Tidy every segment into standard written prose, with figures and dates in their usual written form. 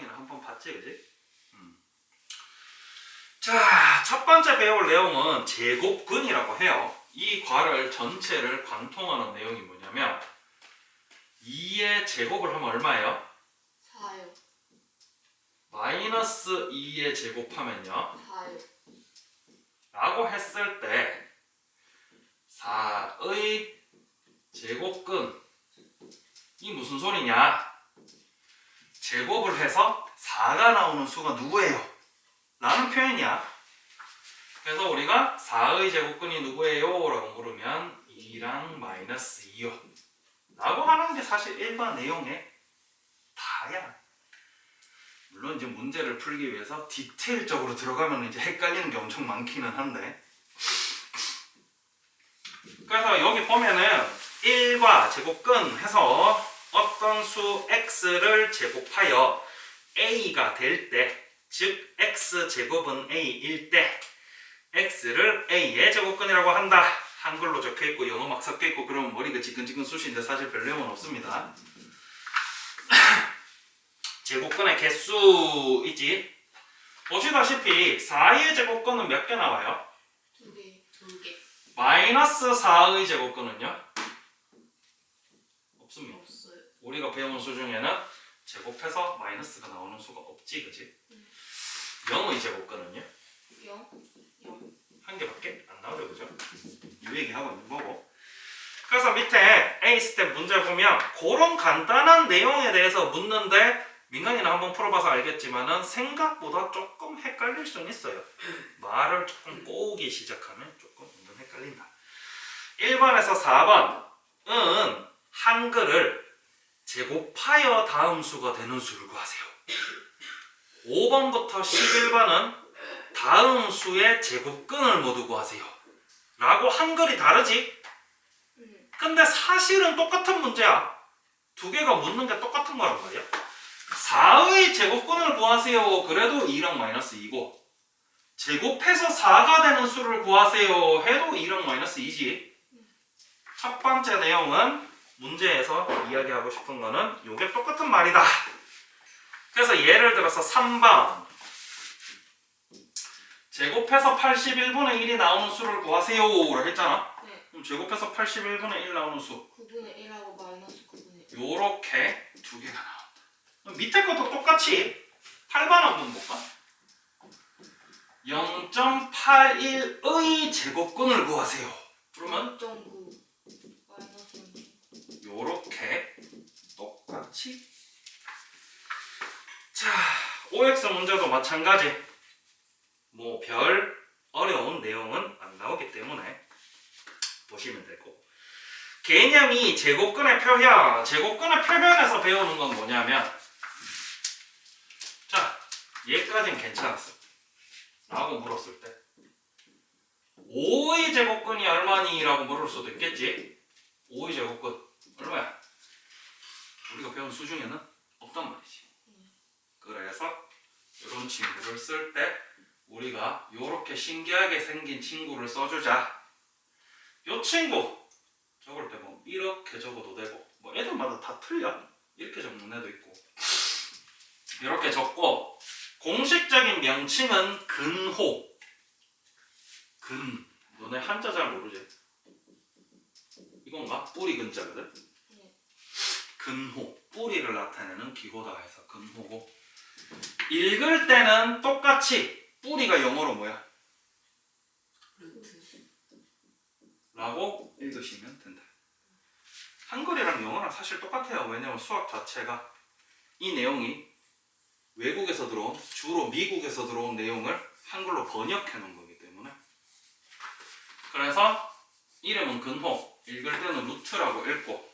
민강이랑 한번 봤지, 그지? 자, 첫 번째 배울 내용은 제곱근이라고 해요. 이 괄을 전체를 관통하는 내용이 뭐냐면 2의 제곱을 하면 얼마예요? 4요. 마이너스 2의 제곱하면요 4요. 라고 했을 때 4의 제곱근 이 무슨 소리냐? 제곱을 해서 4가 나오는 수가 누구예요? 라는 표현이야. 그래서 우리가 4의 제곱근이 누구예요? 라고 물으면 2랑 마이너스 2요 라고 하는 게 사실 일반 내용의 다야. 물론 이제 문제를 풀기 위해서 디테일적으로 들어가면 이제 헷갈리는 게 엄청 많기는 한데, 그래서 여기 보면은 1과 제곱근 해서 어떤 수 x를 제곱하여 a가 될 때, 즉 x제곱은 a일 때 x를 a의 제곱근이라고 한다. 한글로 적혀있고 영어 막 섞여있고 그러면 머리가 지끈지끈 쑤시는데 사실 별 내용은 없습니다. 제곱근의 개수 있지? 보시다시피 4의 제곱근은 몇 개 나와요? 2개. 2개. 마이너스 4의 제곱근은요? 없습니다. 없어요. 우리가 배운 수 중에는 제곱해서 마이너스가 나오는 수가 없지, 그지? 0의 제곱근은요? 0. 0. 한 개밖에 안 나오죠, 그죠? 이 얘기하고 있는 거고. 그래서 밑에 A 스텝 문제 보면 그런 간단한 내용에 대해서 묻는데 민강이는 한번 풀어봐서 알겠지만은 생각보다 조금 헷갈릴 수는 있어요. 말을 조금 꼬우기 시작하면 조금 은근 헷갈린다. 1번에서 4번은 한글을 제곱하여 다음 수가 되는 수를 구하세요. 5번부터 11번은 다음 수의 제곱근을 모두 구하세요 라고 한글이 다르지? 근데 사실은 똑같은 문제야. 두 개가 묻는 게 똑같은 거란 말이야. 4의 제곱근을 구하세요. 그래도 2랑 마이너스 2고 제곱해서 4가 되는 수를 구하세요 해도 2랑 마이너스 2지. 첫 번째 내용은 문제에서 이야기하고 싶은 거는 이게 똑같은 말이다. 그래서 예를 들어서 3번 제곱해서 81분의 1이 나오는 수를 구하세요 라고 했잖아. 네. 그럼 제곱해서 81분의 1 나오는 수 9분의 1하고 마이너스 9분의 1. 요렇게 두 개가 나온다. 밑에 것도 똑같이 8번 한번 볼까? 0.81의 제곱근을 구하세요. 그러면 0.9 마이너스 0. 요렇게 똑같이. 자, OX 문제도 마찬가지. 뭐 별 어려운 내용은 안 나오기 때문에 보시면 되고, 개념이 제곱근의 표현. 제곱근의 표현에서 배우는 건 뭐냐면, 자, 얘까진 괜찮았어 라고 물었을 때 5의 제곱근이 얼마니? 라고 물을 수도 있겠지. 5의 제곱근 얼마야? 우리가 배운 수 중에는 없단 말이지. 그래서 이런 친구를 쓸 때 우리가 이렇게 신기하게 생긴 친구를 써주자. 이 친구 적을 때 뭐 이렇게 적어도 되고, 뭐 애들마다 다 틀려. 이렇게 적는 애도 있고. 이렇게 적고, 공식적인 명칭은 근호. 너네 한자 잘 모르지? 이건가? 뿌리 근자거든? 네. 근호. 뿌리를 나타내는 기호다 해서 근호고, 읽을 때는 똑같이 뿌리가 영어로 뭐야? 루트. 라고 읽으시면 된다. 한글이랑 영어랑 사실 똑같아요. 왜냐면 수학 자체가 이 내용이 외국에서 들어온, 주로 미국에서 들어온 내용을 한글로 번역해 놓은 거기 때문에. 그래서 이름은 근호, 읽을 때는 루트라고 읽고,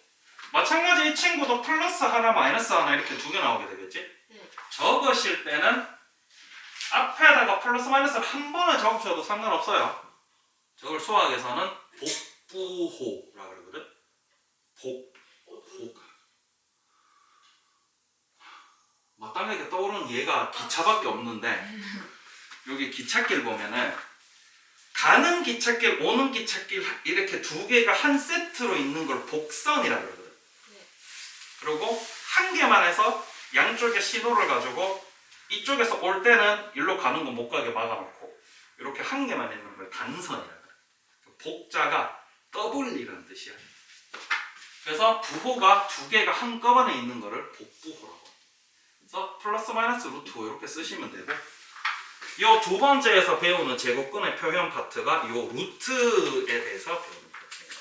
마찬가지 이 친구도 플러스 하나 마이너스 하나 이렇게 두 개 나오게 되겠지? 네. 적으실 때는 앞에다가 플러스 마이너스를 한 번에 적으셔도 상관없어요. 저걸 수학에서는 복부호라 그러거든. 복호. 마땅하게 떠오르는 얘가 기차밖에 없는데, 여기 기찻길 보면은 가는 기찻길, 오는 기찻길 이렇게 두 개가 한 세트로 있는 걸 복선이라 그러거든. 네. 그리고 한 개만 해서 양쪽에 신호를 가지고 이쪽에서 올 때는 일로 가는 거 못 가게 막아놓고 이렇게 한 개만 있는 걸 단선이라 그래. 복자가 더블이라는 뜻이야. 그래서 부호가 두 개가 한꺼번에 있는 거를 복부호라고. 그래서 플러스 마이너스 루트 5 이렇게 쓰시면 되고, 요 두 번째에서 배우는 제곱근의 표현 파트가 요 루트에 대해서 배우는 파트예요.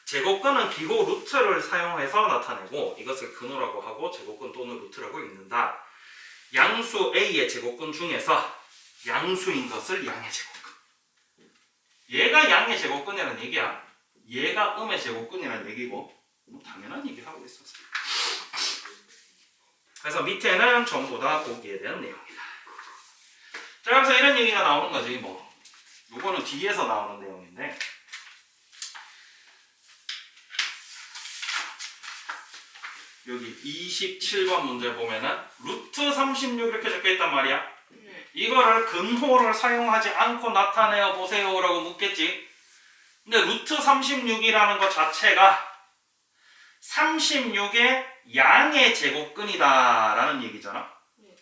제곱근은 기호 루트를 사용해서 나타내고 이것을 근호라고 하고 제곱근 또는 루트라고 읽는다. 양수 A의 제곱근 중에서 양수인 것을 양의 제곱근. 얘가 양의 제곱근이라는 얘기야. 얘가 음의 제곱근이라는 얘기고, 뭐 당연한 얘기 하고 있었어. 그래서 밑에는 전부 다 보기에 대한 내용이다. 자, 그래서 이런 얘기가 나오는 거지. 뭐 요거는 뒤에서 나오는 내용인데, 여기 27번 문제 보면은 루트 36 이렇게 적혀 있단 말이야. 이거를 근호를 사용하지 않고 나타내어 보세요 라고 묻겠지. 근데 루트 36이라는 것 자체가 36의 양의 제곱근이다 라는 얘기잖아.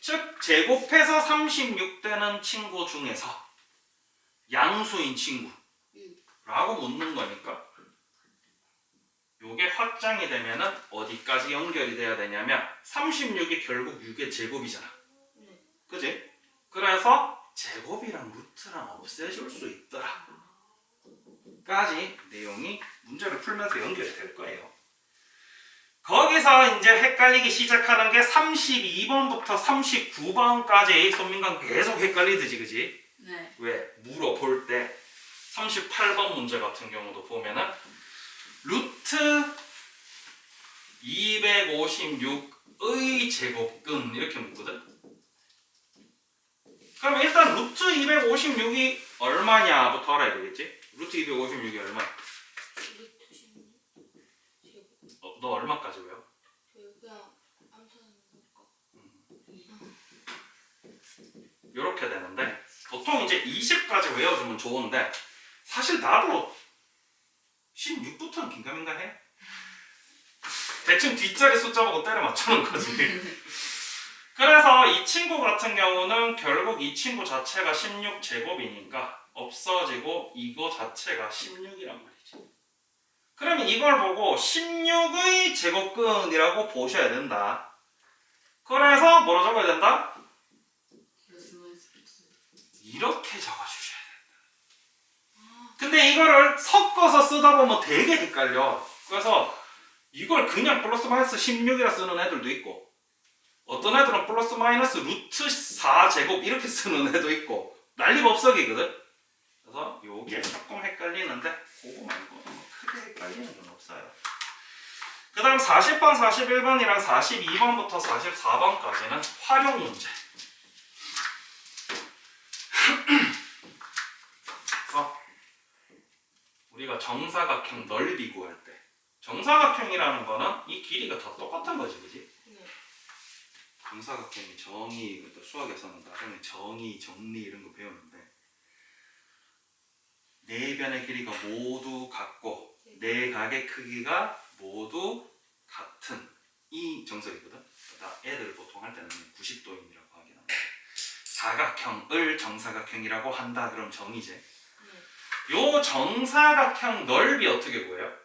즉 제곱해서 36 되는 친구 중에서 양수인 친구라고 묻는 거니까, 요게 확장이 되면은 어디까지 연결이 돼야 되냐면 36이 결국 6의 제곱이잖아. 그지? 그래서 제곱이랑 루트랑 없애줄 수 있더라 까지 내용이 문제를 풀면서 연결이 될 거예요. 거기서 이제 헷갈리기 시작하는 게 32번부터 39번까지 손민관 계속 헷갈리듯이, 그지? 네. 왜? 물어볼 때 38번 문제 같은 경우도 보면은 루트 256의 제곱근 이렇게 묻거든. 그럼 일단 루트 256이 얼마냐부터 알아야 되겠지? 루트 256이 얼마야? 너 얼마까지 외워? 그냥 암산하는 거니까. 이렇게 되는데, 보통 이제 20까지 외워주면 좋은데 사실 나도 16부터는 긴가민가해. 대충 뒷자리 숫자 보고 때려 맞추는 거지. 그래서 이 친구 같은 경우는 결국 이 친구 자체가 16제곱이니까 없어지고 이거 자체가 16이란 말이지. 그러면 이걸 보고 16의 제곱근이라고 보셔야 된다. 그래서 뭐로 적어야 된다? 이렇게 적어주셔야 된다. 근데 이거를 섞어서 쓰다 보면 되게 헷갈려. 그래서 이걸 그냥 플러스 마이너스 16이라 쓰는 애들도 있고, 어떤 애들은 플러스 마이너스 루트 4제곱 이렇게 쓰는 애도 있고, 난리법석이거든. 그래서 요게 조금 헷갈리는데 그거 말고는 뭐 크게 헷갈리는 건 없어요. 그 다음 40번, 41번이랑 42번부터 44번까지는 활용 문제. 우리가 정사각형 넓이 구할 때, 정사각형이라는 거는 이 길이가 다 똑같은 거지, 그지? 정사각형의 정의, 수학에서는 나중에 정의, 정리 이런 거 배우는데, 네 변의 길이가 모두 같고 네 각의 크기가 모두 같은 이 정석이거든. 애들 보통 할 때는 90도인이라고 하긴 합니다. 사각형을 정사각형이라고 한다. 그럼 정의제. 요 정사각형 넓이 어떻게 구해요?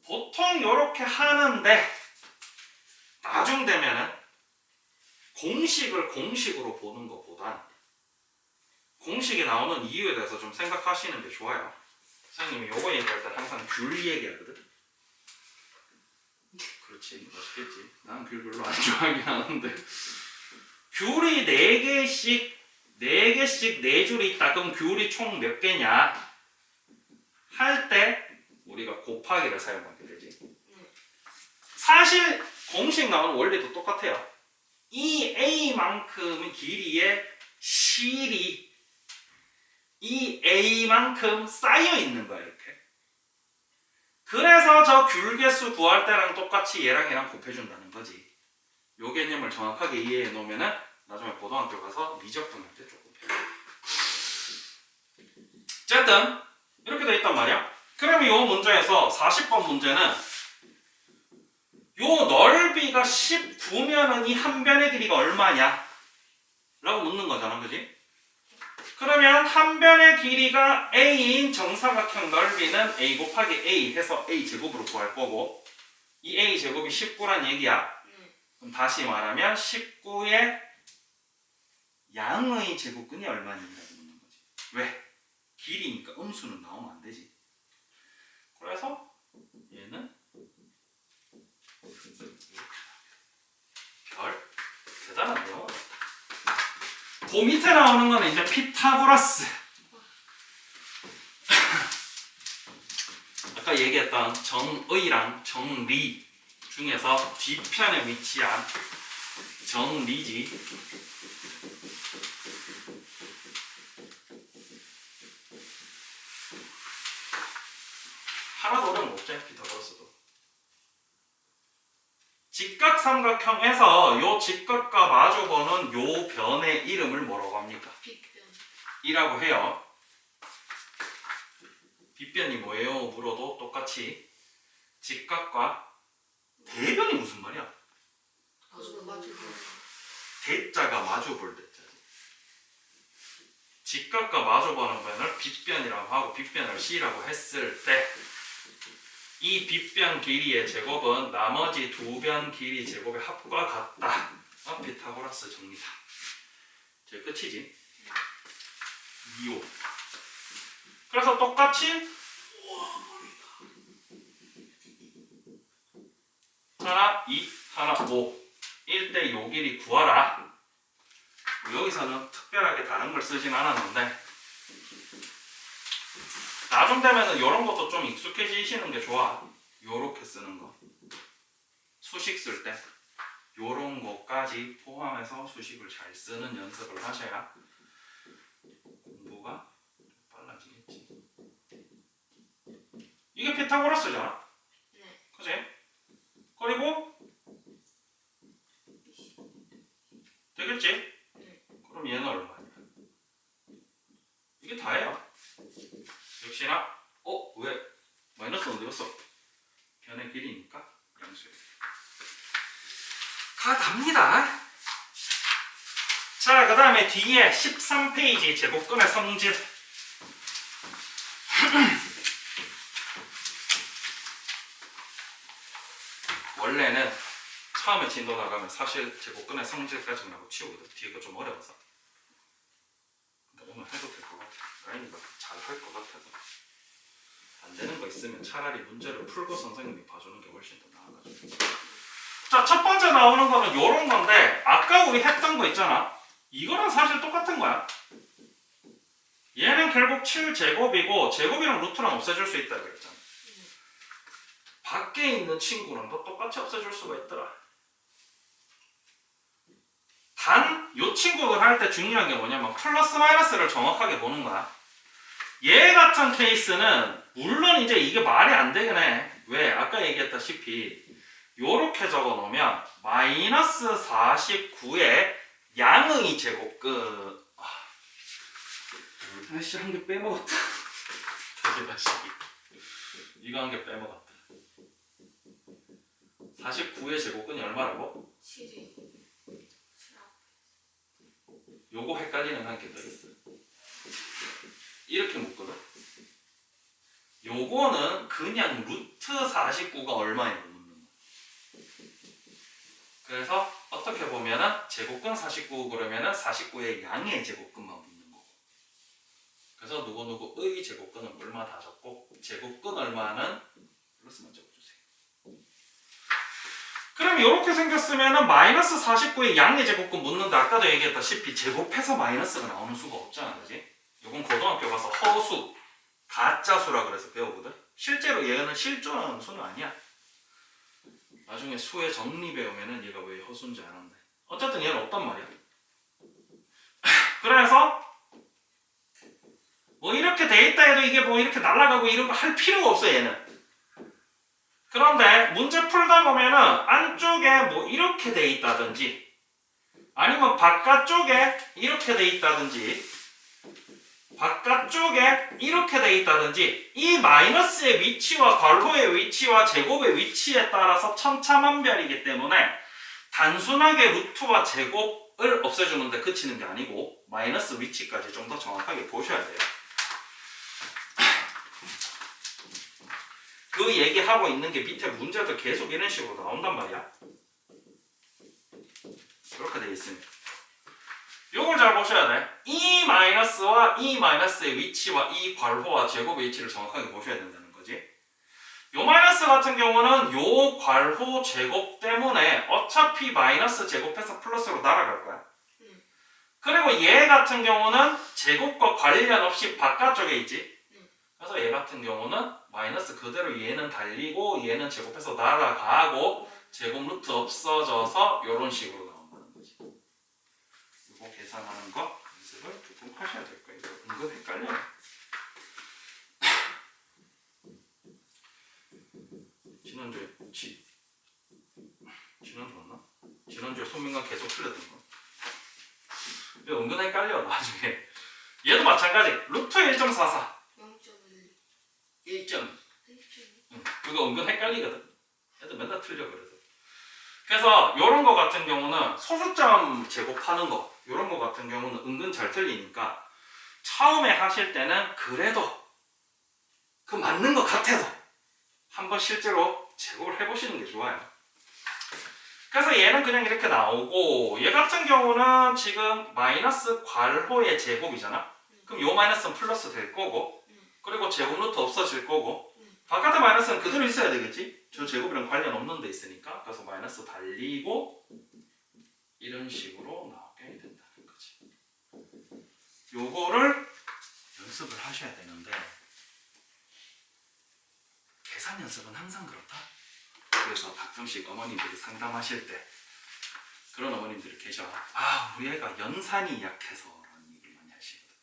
보통 요렇게 하는데 나중 되면은 공식을 공식으로 보는 것보단 공식이 나오는 이유에 대해서 좀 생각하시는 게 좋아요. 선생님이 요거 얘기할 때 항상 귤 얘기하거든. 그렇지, 멋있겠지. 난 귤 별로 안 좋아하긴 하는데, 귤이 4개씩 4줄이 있다. 그럼 귤이 총 몇 개냐 할 때 우리가 곱하기를 사용하게 되지. 사실 공식 나오는 원리도 똑같아요. 이 A만큼의 길이의 실이 이 A만큼 쌓여 있는 거야, 이렇게. 그래서 저 귤개수 구할 때랑 똑같이 얘랑 얘랑 곱해준다는 거지. 요 개념을 정확하게 이해해 놓으면은 나중에 고등학교 가서 미적분할 때 조금 배워요. 어쨌든 이렇게 돼 있단 말이야. 그러면 요 문제에서 40번 문제는 요 넓이 길이가 19면은 이 한 변의 길이가 얼마냐? 라고 묻는 거잖아, 그지? 그러면 한 변의 길이가 a인 정사각형 넓이는 a 곱하기 a 해서 a 제곱으로 구할 거고, 이 a 제곱이 19란 얘기야. 그럼 다시 말하면 19의 양의 제곱근이 얼마냐고 묻는 거지. 왜? 길이니까 음수는 나오면 안 되지. 그래서 얘는 별 대단한 내용. 그 밑에 나오는 거는 이제 피타고라스. 아까 얘기했던 정의랑 정리 중에서 뒤편에 위치한 정리지. 하나도 어려운 거 없지, 피타고라스도. 직각삼각형에서 요 직각과 마주보는 요 변의 이름을 뭐라고 합니까? 빗변. 이라고 해요. 빗변이 뭐예요? 물어도 똑같이 직각과 대변이 무슨 말이야? 대자가 마주볼 대자지. 직각과 마주보는 변을 빗변이라고 하고 빗변을 C라고 했을 때 이 빗변 길이의 제곱은 나머지 두 변 길이 제곱의 합과 같다. 피타고라스 정리다. 이제 끝이지. 2호. 그래서 똑같이 하나 2, 하나 5 1대 요 길이 구하라. 여기서는 특별하게 다른 걸 쓰진 않았는데 나중 되면은 이런 것도 좀 익숙해지시는 게 좋아. 요렇게 쓰는 거. 수식 쓸 때 요런 것까지 포함해서 수식을 잘 쓰는 연습을 하셔야 공부가 빨라지겠지. 이게 피타고라스잖아. 네. 그지? 그리고 되겠지? 네. 그럼 얘는 얼마냐? 이게 다예요. 역시나 왜? 마이너스 어디 갔어? 변의 길이니까 양수예요. 답니다. 자, 그 다음에 뒤에 13페이지 제곱근의 성질. 원래는 처음에 진도 나가면 사실 제곱근의 성질까지 나고 치우거든. 뒤에가 좀 어려워서. 근데 오늘 해도 될 것 같아. 라인이가 잘 할 것 같아서. 안 되는 거 있으면 차라리 문제를 풀고 선생님이 봐주는 게 훨씬 더 나아가지고. 자, 첫 번째 나오는 거는 요런 건데 아까 우리 했던 거 있잖아. 이거랑 사실 똑같은 거야. 얘는 결국 7제곱이고 제곱이랑 루트랑 없애줄 수 있다 그랬잖아. 밖에 있는 친구랑도 똑같이 없애줄 수가 있더라. 단 요 친구를 할 때 중요한 게 뭐냐면 플러스 마이너스를 정확하게 보는 거야. 얘 같은 케이스는 물론 이제 이게 말이 안 되긴 해. 왜? 아까 얘기했다시피 요렇게 적어 놓으면 마이너스 49의 양의 제곱근. 아씨, 한 개 빼먹었다. 다시 이거 한 개 빼먹었다. 49의 제곱근이 얼마라고? 7이. 요거 헷갈리는 한 개 더 있어. 이렇게 묶거든. 요거는 그냥 루트 49가 얼마냐고 묻는 거야. 그래서 어떻게 보면은 제곱근 49 그러면은 49의 양의 제곱근만 묻는 거고. 그래서 누구누구의 제곱근은 얼마 다 적고 제곱근 얼마는 플러스만 적어주세요. 그럼 이렇게 생겼으면은 마이너스 49의 양의 제곱근 묻는데 아까도 얘기했다시피 제곱해서 마이너스가 나오는 수가 없잖아, 그지? 이건 고등학교 가서 허수, 가짜수라 그래서 배우거든. 실제로 얘는 실존하는 수는 아니야. 나중에 수의 정리 배우면은 얘가 왜 허수인지 아는데. 어쨌든 얘는 없단 말이야. 그래서 뭐 이렇게 돼 있다 해도 이게 뭐 이렇게 날아가고 이런 거 할 필요가 없어 얘는. 그런데 문제 풀다 보면은 안쪽에 뭐 이렇게 돼 있다든지 아니면 바깥쪽에 이렇게 돼 있다든지 바깥쪽에 이렇게 돼 있다든지 이 마이너스의 위치와 괄호의 위치와 제곱의 위치에 따라서 천차만별이기 때문에 단순하게 루트와 제곱을 없애주는데 그치는 게 아니고 마이너스 위치까지 좀 더 정확하게 보셔야 돼요. 그 얘기하고 있는 게 밑에 문제도 계속 이런 식으로 나온단 말이야. 이렇게 돼 있습니다. 요걸 잘 보셔야 돼. 이 마이너스와 이 마이너스의 위치와 이 괄호와 제곱의 위치를 정확하게 보셔야 된다는 거지. 요 마이너스 같은 경우는 요 괄호 제곱 때문에 어차피 마이너스 제곱해서 플러스로 날아갈 거야. 그리고 얘 같은 경우는 제곱과 관련 없이 바깥쪽에 있지. 그래서 얘 같은 경우는 마이너스 그대로 얘는 달리고 얘는 제곱해서 날아가고 제곱 루트 없어져서 이런 식으로 나온다는 거지. 이거 계산하는 거 연습을 조금 하셔야 될 거예요. 이거 은근 헷갈려요. 지난주에 맞나? 지난주에 소민과 계속 틀렸던 거. 이거 은근 헷갈려 나중에. 얘도 마찬가지. 루트 1.44 0.1 1점. 그거 은근 헷갈리거든. 애들 맨날 틀려 그래서 요런 거 같은 경우는 소수점 제곱하는 거 요런 거 같은 경우는 은근 잘 틀리니까 처음에 하실 때는 그래도 그 맞는 것 같아도 한번 실제로 제곱을 해보시는 게 좋아요. 그래서 얘는 그냥 이렇게 나오고 얘 같은 경우는 지금 마이너스 괄호의 제곱이잖아. 그럼 요 마이너스는 플러스 될 거고 그리고 제곱 루트 없어질 거고 바깥에 마이너스는 그대로 있어야 되겠지? 저 제곱이랑 관련 없는 데 있으니까. 그래서 마이너스 달리고 이런 식으로 나오게 된다는 거지. 요거를 연습을 하셔야 되는데 계산 연습은 항상 그렇다. 그래서 가끔씩 어머님들이 상담하실 때 그런 어머님들이 계셔. 아, 우리 애가 연산이 약해서 라는 얘기를 많이 하시거든.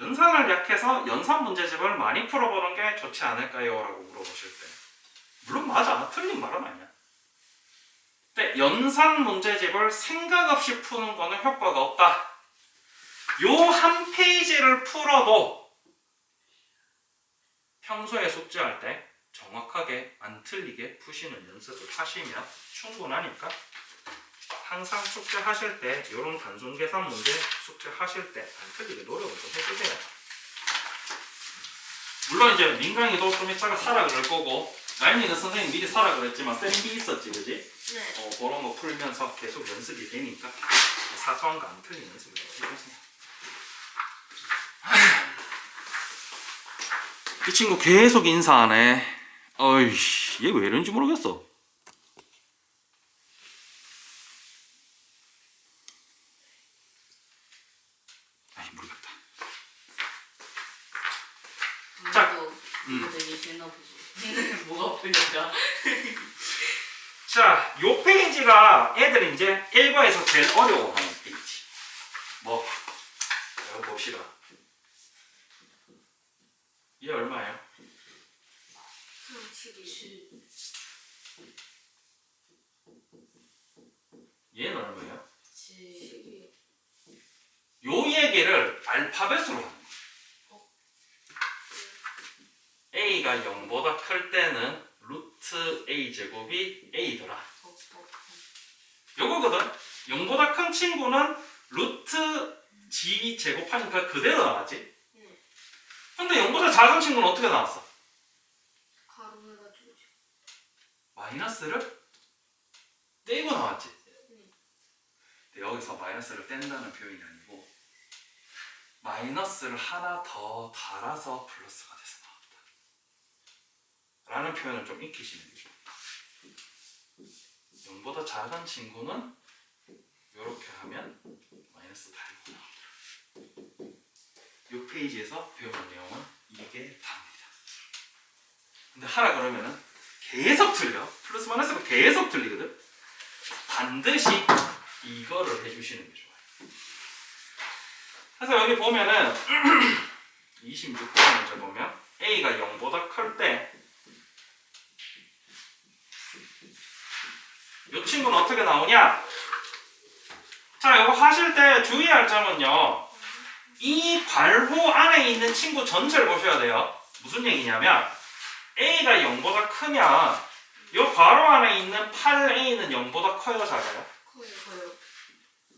연산을 약해서 연산 문제집을 많이 풀어보는 게 좋지 않을까요? 라고 물어보실 때 물론 맞아. 틀린 말은 아니야. 근데 연산 문제집을 생각 없이 푸는 거는 효과가 없다. 요 한 페이지를 풀어도 평소에 숙제할 때 정확하게 안 틀리게 푸시는 연습을 하시면 충분하니까 항상 숙제하실 때 이런 단순 계산 문제 숙제하실 때 안 틀리게 노력을 좀 해주세요. 물론 이제 민강이도 좀 이따가 사라 그럴 거고 나연이는 선생님 미리 사라 그랬지만 쌤비 있었지 그지? 네. 그런 거 풀면서 계속 연습이 되니까 사소한 거 안 틀린 연습을 해주세요. 이 친구 계속 인사하네. 어이씨, 얘 왜 이런지 모르겠어. 아이, 모르겠다. 자, 이거 되게 싫나 보지. 뭐가 풀릴까? 자, 요 페이지가 애들이 이제 1과에서 제일 어려워하는 페이지. 뭐, 이거 봅시다. 얘 얼마예요? 7 얘는 얼마예요? 12 요 얘기를 알파벳으로 하는 거예요. a가 0보다 클 때는 루트 a 제곱이 a더라. 요거거든. 0보다 큰 친구는 루트 g 제곱하니까 그대로 나왔지. 근데 0보다 작은 친구는 어떻게 나왔어? 가로 해가지고 마이너스를 떼고 나왔지. 근데 여기서 마이너스를 뗀다는 표현이 아니고 마이너스를 하나 더 달아서 플러스가 돼서 나왔다 라는 표현을 좀 익히시면 돼요. 0보다 작은 친구는 이렇게 하면 마이너스 달고 나오더라. 이 페이지에서 배우는 내용은 이게 답니다. 근데 하라 그러면은 계속 틀려. 플러스 마이너스가 계속 틀리거든. 반드시 이거를 해주시는 게 좋아요. 그래서 여기 보면은 26번 문제 보면 a가 0보다 클 때 이 친구는 어떻게 나오냐? 자, 이거 하실 때 주의할 점은요. 이 괄호 안에 있는 친구 전체를 보셔야 돼요. 무슨 얘기냐면 a가 0보다 크면 요 괄호 안에 있는 8a는 0보다 커요, 작아요? 커요.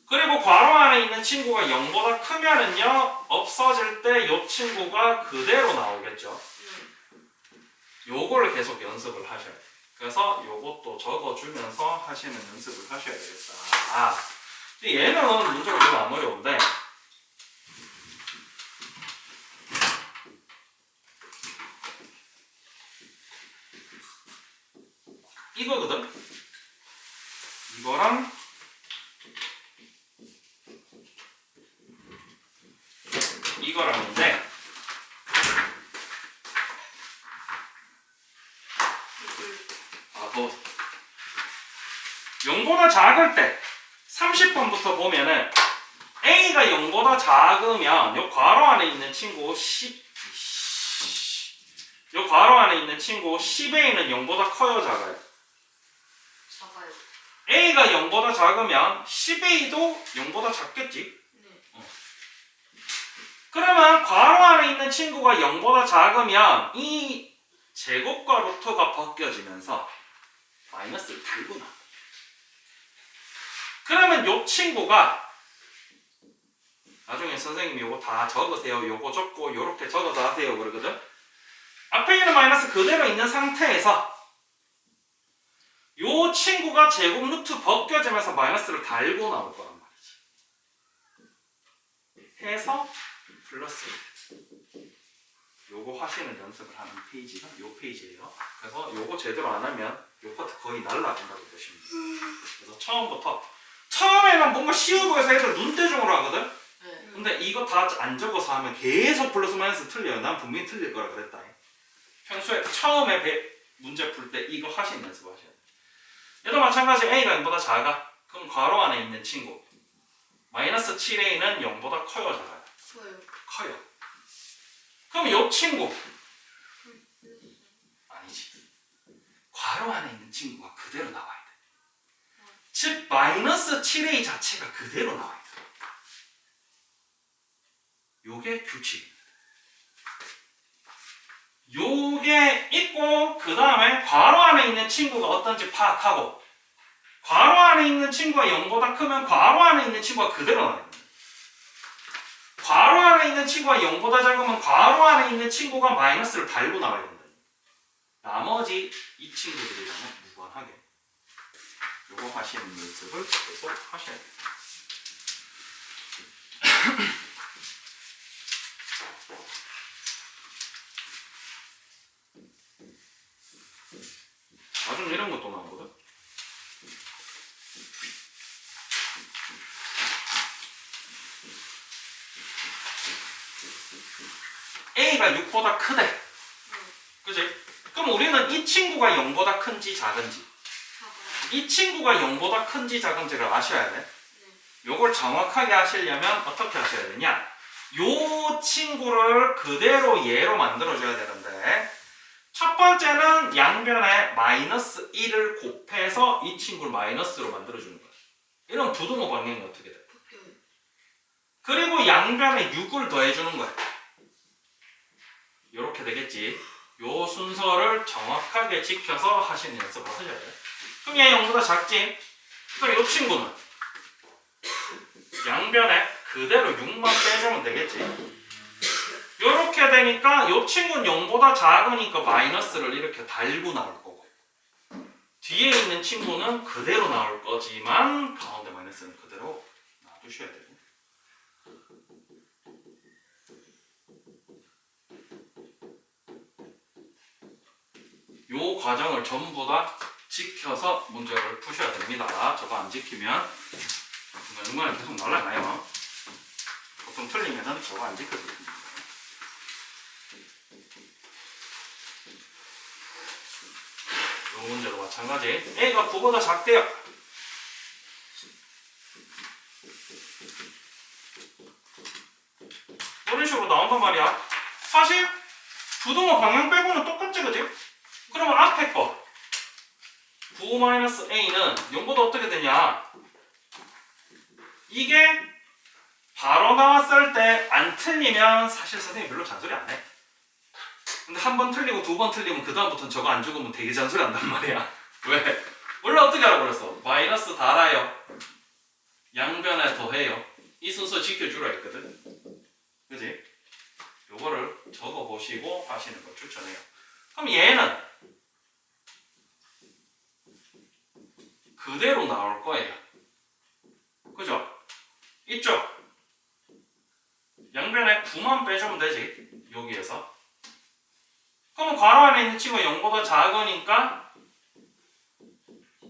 그리고 괄호 안에 있는 친구가 0보다 크면은요, 없어질 때 요 친구가 그대로 나오겠죠. 요거를 계속 연습을 하셔야 돼요. 그래서 요것도 적어주면서 하시는 연습을 하셔야 되겠다. 근데 얘는 문제가 별로 안 어려운데 이거거든? 이거랑 이거랑인데 뭐 0보다 작을 때 30번부터 보면은 a가 0보다 작으면 요 괄호 안에 있는 친구 10 요 괄호 안에 있는 친구 10a는 0보다 커요, 작아요? 작아요. a가 0보다 작으면 10a도 0보다 작겠지? 네. 그러면 괄호 안에 있는 친구가 0보다 작으면 이 제곱과 루트가 벗겨지면서 마이너스를 달고 나. 그러면 요 친구가 나중에 선생님이 요거 다 적으세요. 요거 적고 요렇게 적어서 하세요. 그러거든. 앞에 있는 마이너스 그대로 있는 상태에서 요 친구가 제곱 루트 벗겨지면서 마이너스를 달고 나올 거란 말이지. 해서 플러스. 요거 하시는 연습을 하는 페이지가 요 페이지예요. 그래서 요거 제대로 안 하면 요 파트 거의 날라간다고 보시면 돼요. 그래서 처음에는 뭔가 쉬워 보여서 애들 눈대중으로 하거든? 네. 근데 이거 다 안 적어서 하면 계속 플러스 마이너스 틀려요. 난 분명히 틀릴 거라 그랬다. 평소에 처음에 문제 풀 때 이거 하시는 연습 하셔야 돼요. 얘도 마찬가지 a가 0보다 작아. 그럼 괄호 안에 있는 친구 마이너스 7a는 0보다 커요, 작아요? 커요. 그럼 이 친구 아니지. 괄호 안에 있는 친구가 그대로 나와야 돼. 즉 마이너스 7a 자체가 그대로 나와야 돼. 요게 규칙입니다. 요게 있고 그 다음에 괄호 안에 있는 친구가 어떤지 파악하고 괄호 안에 있는 친구가 0보다 크면 괄호 안에 있는 친구가 그대로 나와야 됩니다. 괄호 안에 있는 친구가 0보다 작으면 괄호 안에 있는 친구가 마이너스를 달고 나와야 된다. 나머지 이 친구들이랑은 무관하게 요거 하시는 연습을 계속 하셔야 돼요. 나중에 이런 것도 나오거든. a가 6보다 크대. 그지? 그럼 우리는 이 친구가 0보다 큰지 작은지 이 친구가 0보다 큰지 작은지를 아셔야 돼. 요걸 정확하게 하시려면 어떻게 하셔야 되냐? 요 친구를 그대로 얘로 만들어줘야 되는데 첫 번째는 양변에 마이너스 1을 곱해서 이 친구를 마이너스로 만들어주는 거야. 이런 부등호 방향이 어떻게 돼? 그리고 양변에 6을 더해주는 거야. 요렇게 되겠지. 요 순서를 정확하게 지켜서 하시는 연습을 하셔야 돼. 그럼 얘 0보다 작지? 그럼 요 친구는 양변에 그대로 6만 빼주면 되겠지. 요렇게 되니까 요 친구는 0보다 작으니까 마이너스를 이렇게 달고 나올 거고 뒤에 있는 친구는 그대로 나올 거지만 가운데 마이너스는 그대로 놔두셔야 되고 요 과정을 전부 다 지켜서 문제를 푸셔야 됩니다. 저거 안 지키면 중간중간에 계속 날아가요. 보통 틀리면은 저거 안 지켜집니다. 요 문제도 마찬가지. A가 9보다 작대요. 이런 식으로 나온단 말이야. 사실 부등호 방향 빼고는 똑같지, 그지? 그러면 앞에 거 9-a는 0보다 어떻게 되냐? 이게 바로 나왔을 때 안 틀리면 사실 선생님이 별로 잔소리 안 해. 근데 한 번 틀리고 두 번 틀리면 그 다음부터는 저거 안 죽으면 되게 잔소리 한단 말이야. 왜? 원래 어떻게 하라고 그랬어? 마이너스 달아요. 양변에 더해요. 이 순서 지켜주라 했거든. 그지? 요거를 적어보시고 하시는 걸 추천해요. 그럼 얘는 그대로 나올 거예요. 그죠? 이쪽 양변에 9만 빼주면 되지. 여기에서. 그럼 괄호 안에 있는 친구가 0보다 작으니까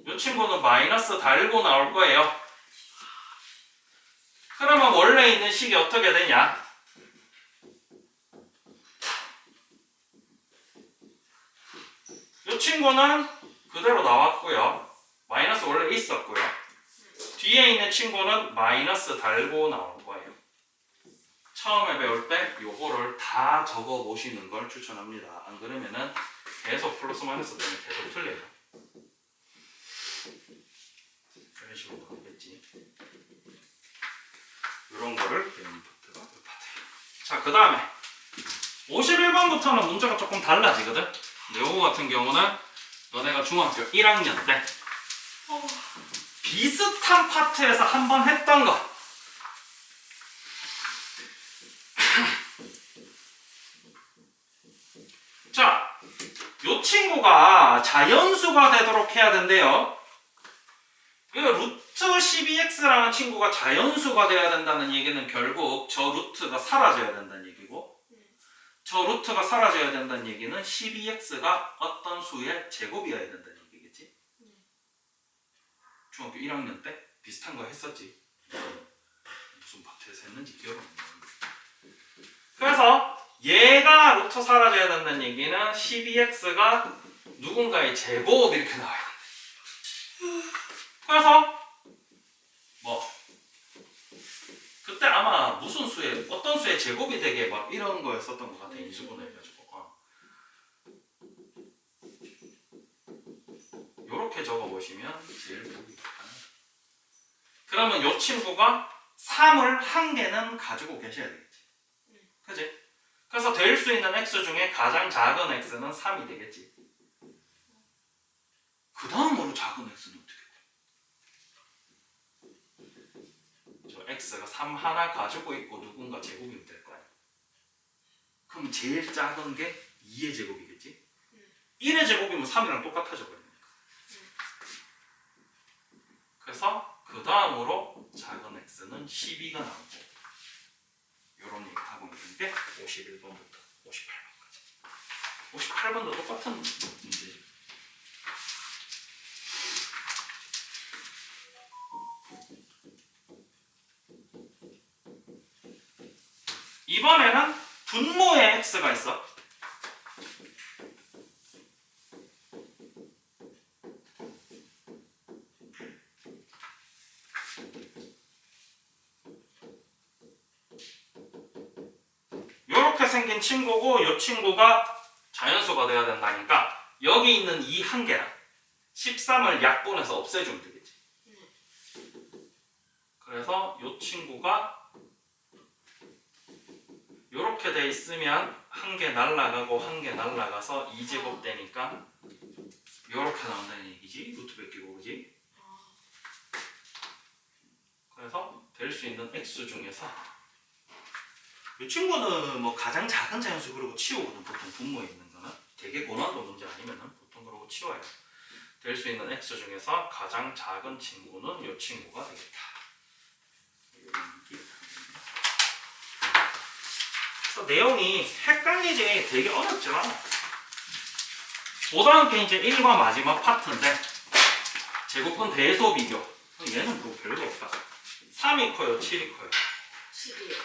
이 친구는 마이너스 달고 나올 거예요. 그러면 원래 있는 식이 어떻게 되냐? 이 친구는 그대로 나왔고요. 마이너스 원래 있었고요. 뒤에 있는 친구는 마이너스 달고 나올 거예요. 처음에 배울 때 요거를 다 적어 보시는 걸 추천합니다. 안 그러면은 계속 플러스 마이너스 때문에 계속 틀려요. 이런 식으로 가겠지. 이런 거를 배우는 파트가 이 파트예요. 자, 그 다음에 51번부터는 문제가 조금 달라지거든. 요거 같은 경우는 너네가 중학교 1학년 때 비슷한 파트에서 한 번 했던 거. 자, 요 친구가 자연수가 되도록 해야 된대요. 이 루트 12x라는 친구가 자연수가 돼야 된다는 얘기는 결국 저 루트가 사라져야 된다는 얘기고, 저 루트가 사라져야 된다는 얘기는 12x가 어떤 수의 제곱이어야 된다는 얘기겠지. 중학교 1학년 때 비슷한 거 했었지. 무슨 파트에서 했는지 기억은 안 나는데. 그래서 얘가 루트 사라져야 된다는 얘기는 12x가 누군가의 제곱 이렇게 나와야 된다. 그래서 뭐 그때 아마 무슨 수의 어떤 수의 제곱이 되게 막 이런 거였었던 것 같아. 인수분해 해가지고 요렇게 적어보시면 제일 보기 편해요. 그러면 요 친구가 3을 한 개는 가지고 계셔야 되겠지. 그지? 그래서 될 수 있는 x 중에 가장 작은 x는 3이 되겠지. 그 다음으로 작은 x는 어떻게 돼? 저 x가 3 하나 가지고 있고 누군가 제곱이면 될 거 아니야. 그럼 제일 작은 게 2의 제곱이겠지? 1의 제곱이면 3이랑 똑같아져 버리니까. 그래서 그 다음으로 작은 x는 12가 나오고, 이런 얘기 하고 있는데 51번부터 58번까지. 58번도 똑같은 문제죠. 이번에는 분모의 x가 있어. 이렇게 생긴 친구고, 이 친구가 자연수가 돼야 된다니까 여기 있는 이 한 개랑 13을 약분해서 없애주면 되겠지. 그래서 이 친구가 이렇게 돼 있으면 한 개 날라가고 한 개 날라가서 2제곱 되니까 이렇게 나온다는 얘기지. 루트 베끼고, 그지? 그래서 될 수 있는 x 중에서 이 친구는 뭐 가장 작은 자연수 그러고 치우거든. 보통 분모에 있는 거는 되게 고난도 문제 아니면은 보통 그러고 치워요. 될 수 있는 x 중에서 가장 작은 친구는 이 친구가 되겠다. 그래서 내용이 헷갈리지 되게 어렵지 않아. 보다는 게 이제 1과 마지막 파트인데 제곱근 대소 비교. 얘는 뭐 별거 없다. 3이 커요, 7이 커요. 7이요.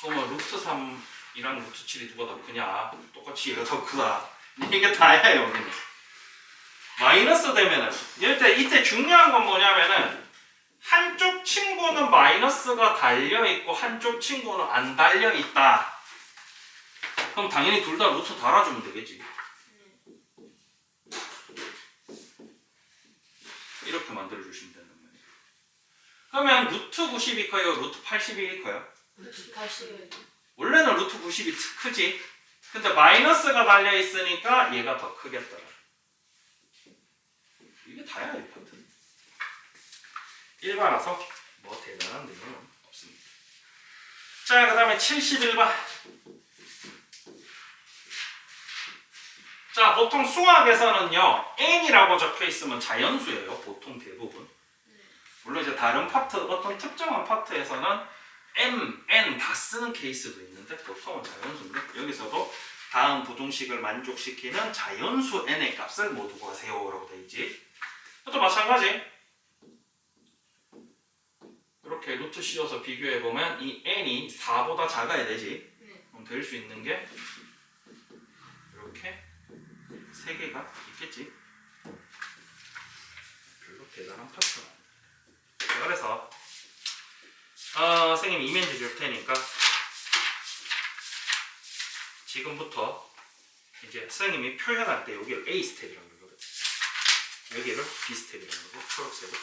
그러면 루트 3이랑 루트 7이 누가 더 크냐? 똑같이 얘가 더 크다. 이게 다야 여기는. 마이너스 되면은 이때 중요한 건 뭐냐면은 한쪽 친구는 마이너스가 달려있고 한쪽 친구는 안 달려있다. 그럼 당연히 둘 다 루트 달아주면 되겠지. 이렇게 만들어주시면 된단 말이에요. 그러면 루트 90이 커요? 루트 80이 커요? 루트 80. 원래는 루트 90이 크지? 근데 마이너스가 달려있으니까 얘가 더 크겠더라. 이게 다야 이 파트는. 일반화서 뭐 대단한 내용은 없습니다. 자, 그 다음에 71번. 자, 보통 수학에서는요 n이라고 적혀 있으면 자연수예요. 보통 대부분. 물론 이제 다른 파트, 어떤 특정한 파트에서는 m, n 다 쓰는 케이스도 있는데 보통은 자연수인데, 여기서도 다음 부등식을 만족시키는 자연수 n의 값을 모두 구하세요 라고 되어 있지. 또 마찬가지. 이렇게 루트 씌워서 비교해보면 이 n이 4보다 작아야 되지. 그럼 될 수 있는 게 이렇게 3개가 있겠지. 별로 대단한 파트는 아니야. 그래서 선생님이 이면지 줄 테니까 지금부터 이제 선생님이 표현할 때 여기를 A 스텝이라고 그러거든. 여기를 B 스텝이라고 그러고 초록색을.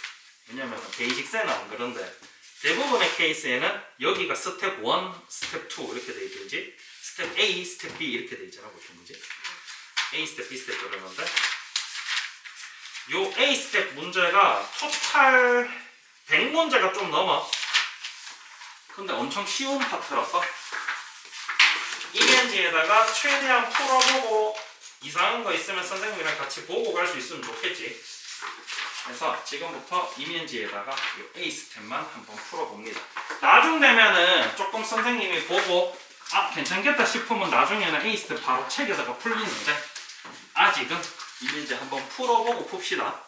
왜냐면 베이직세는 안 그런데 대부분의 케이스에는 여기가 스텝 1, 스텝 2 이렇게 돼 있든지 스텝 A, 스텝 B 이렇게 돼 있잖아 보통. 그지? A 스텝, B 스텝 그러는데 요 A 스텝 문제가 토탈 100문제가 좀 넘어. 근데 엄청 쉬운 파트라서 이면지에다가 최대한 풀어보고 이상한 거 있으면 선생님이랑 같이 보고 갈 수 있으면 좋겠지. 그래서 지금부터 이면지에다가 이 A 스텝만 한번 풀어봅니다. 나중 되면은 조금 선생님이 보고 괜찮겠다 싶으면 나중에는 A 스텝 바로 책에다가 풀리는데 아직은 이면지 한번 풀어보고 풉시다.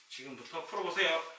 지금부터 풀어보세요.